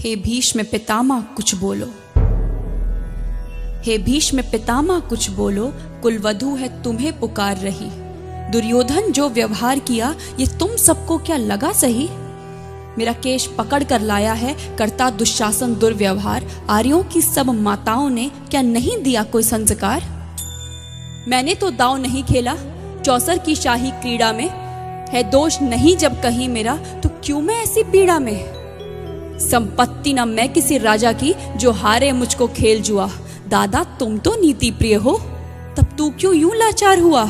हे भीष्म पितामह कुछ बोलो, हे भीष्म पितामह कुछ बोलो, कुलवधू है तुम्हें पुकार रही। दुर्योधन जो व्यवहार किया ये तुम सबको क्या लगा सही। मेरा केश पकड़ कर लाया है करता दुशासन दुर्व्यवहार। आर्यों की सब माताओं ने क्या नहीं दिया कोई संस्कार। मैंने तो दांव नहीं खेला चौसर की शाही क्रीड़ा में। है दोष नहीं जब कहीं मेरा तो क्यों मैं ऐसी पीड़ा में। संपत्ति न मैं किसी राजा की जो हारे मुझको खेल जुआ। दादा तुम तो नीति प्रिय हो तब तू क्यों यूं लाचार हुआ।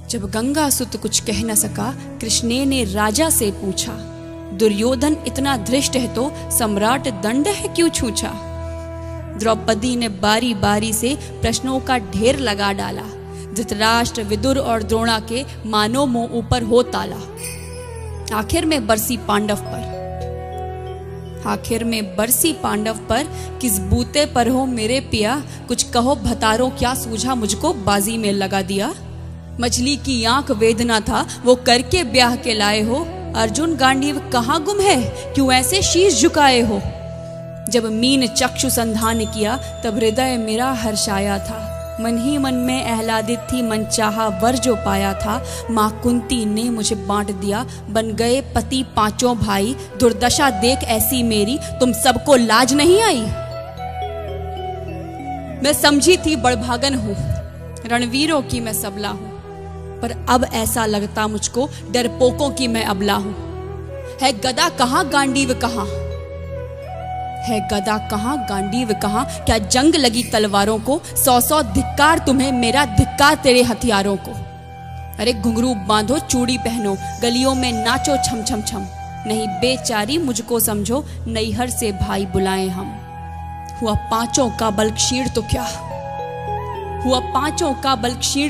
जब गंगासुत कुछ कह न सका कृष्णे ने राजा से पूछा। दुर्योधन इतना धृष्ट है तो सम्राट दंड है क्यों छूछा। द्रौपदी ने बारी बारी से प्रश्नों का ढेर लगा डाला। धृतराष्ट्र विदुर और द्रोणा के मानो मुंह ऊपर हो ताला। आखिर में बरसी पांडव पर किस बूते पर हो मेरे पिया। कुछ कहो भतारो क्या सूझा मुझको बाजी में लगा दिया। मछली की आंख वेदना था वो करके ब्याह के लाए हो। अर्जुन गांडीव कहाँ गुम है क्यों ऐसे शीश झुकाए हो। जब मीन चक्षु संधान किया तब हृदय मेरा हर्षाया था। मन ही मन में आह्लादित थी मन चाहा वर जो पाया था। माँ कुंती ने मुझे बांट दिया बन गए पति पांचों भाई। दुर्दशा देख ऐसी मेरी तुम सबको लाज नहीं आई। मैं समझी थी बड़भागन हूँ रणवीरों की मैं सबला हूँ। पर अब ऐसा लगता मुझको डरपोकों की मैं अबला हूँ। है गदा कहाँ गांडीव कहाँ, है गदा कहाँ गांडीव कहाँ। क्या जंग लगी तलवारों को 100 धिक्कार तुम्हें मेरा धिक्कार तेरे हथियारों को। अरे घुंघरू बांधो चूड़ी पहनो गलियों में नाचो छम छम छम। नहीं बेचारी मुझको समझो नैहर से भाई बुलाए हम। हुआ पांचों का बल क्षीण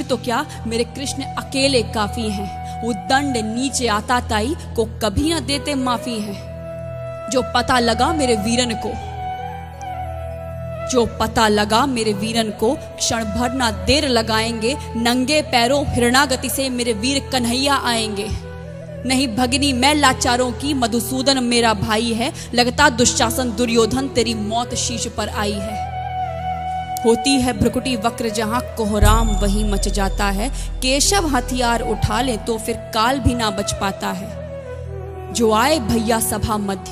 तो क्या मेरे कृष्ण अकेले काफी हैं। वो दंड नीचे आता ताई को कभी न देते माफी है। जो पता लगा मेरे वीरन को क्षण भर ना देर लगाएंगे। नंगे पैरों हिरणागति से मेरे वीर कन्हैया आएंगे। नहीं भगिनी मैं लाचारों की मधुसूदन मेरा भाई है। लगता दुशासन दुर्योधन तेरी मौत शीश पर आई है। होती है भ्रुकुटी वक्र जहां कोहराम वही मच जाता है। केशव हथियार उठा ले तो फिर काल भी ना बच पाता है। जो आए भैया सभा मध्य,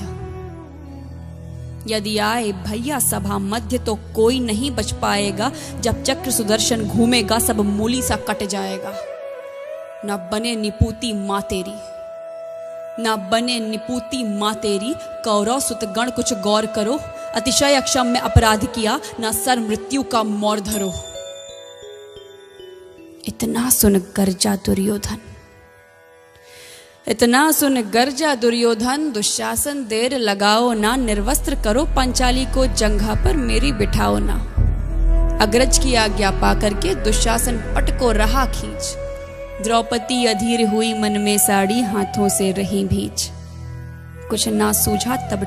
यदि आए भैया सभा मध्य तो कोई नहीं बच पाएगा। जब चक्र सुदर्शन घूमेगा सब मूली सा कट जाएगा। ना बने निपूती माँ तेरी कौरव सुत गण कुछ गौर करो। अतिशय अक्षम्य अपराध किया ना सर मृत्यु का मोर धरो। इतना सुन गर्जा दुर्योधन दुशासन देर लगाओ ना। निर्वस्त्र करो पंचाली को जंघा पर मेरी बिठाओ ना। अग्रज की आज्ञा पा करके दुशासन पट को रहा खींच। द्रौपदी अधीर हुई मन में साड़ी हाथों से रही भींच। कुछ ना सूझा तब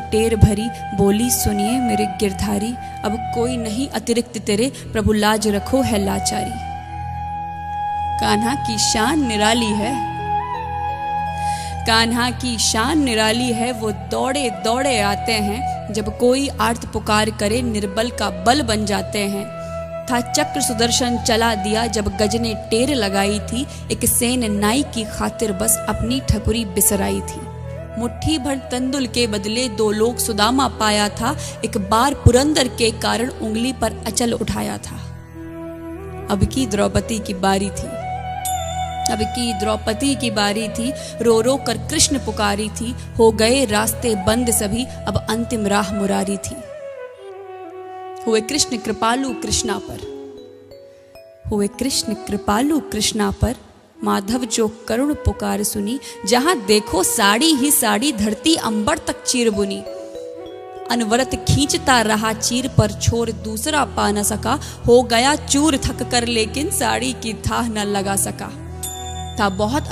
टेर भरी बोली सुनिए मेरे गिरधारी। अब कोई नहीं अतिरिक्त तेरे प्रभु लाज रखो है लाचारी। कान्हा की शान निराली है वो दौड़े दौड़े आते हैं। जब कोई आर्त पुकार करे निर्बल का बल बन जाते हैं। था चक्र सुदर्शन चला दिया जब गज ने टेर लगाई थी। एक सेन नाई की खातिर बस अपनी ठकुरी बिसराई थी। मुट्ठी भर तंदुल के बदले 2 लोग सुदामा पाया था। एक बार पुरंदर के कारण उंगली पर अचल उठाया था। अब की द्रौपदी की बारी थी। रो रो कर कृष्ण पुकारी थी। हो गए रास्ते बंद सभी अब अंतिम राह मुरारी थी। हुए कृष्ण कृपालु कृष्णा पर माधव जो करुण पुकार सुनी। जहां देखो साड़ी ही साड़ी धरती अंबर तक चीर बुनी। अनवरत खींचता रहा चीर पर छोर दूसरा पा न सका। हो गया चूर थक कर लेकिन साड़ी की थाह न लगा सका। था बहुत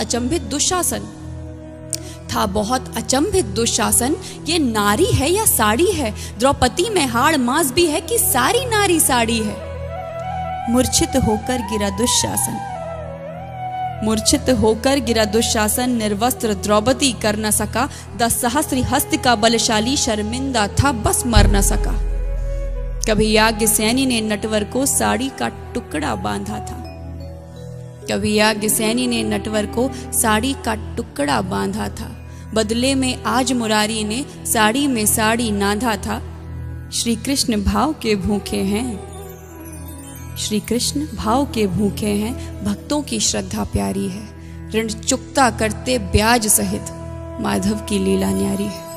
अचंभित दुशासन ये नारी है या साड़ी है। द्रौपदी में हाड़ मांस भी है कि सारी नारी साड़ी है। मूर्छित होकर गिरा दुशासन मूर्छित होकर गिरा दुशासन, निर्वस्त्र द्रौपदी कर न सका। 10 सहस्त्र हस्त का बलशाली शर्मिंदा था, बस मर न सका। कभी याज्ञसेनी ने नटवर को साड़ी का टुकड़ा बांधा था। कभी याज्ञसेनी ने नटवर को साड़ी का टुकड़ा बांधा था। बदले में आज मुरारी ने साड़ी में साड़ी नांधा था। श्री कृष्ण भाव के भूखे हैं, श्री कृष्ण भाव के भूखे हैं, भक्तों की श्रद्धा प्यारी है। ऋण चुकता करते ब्याज सहित, माधव की लीला न्यारी है।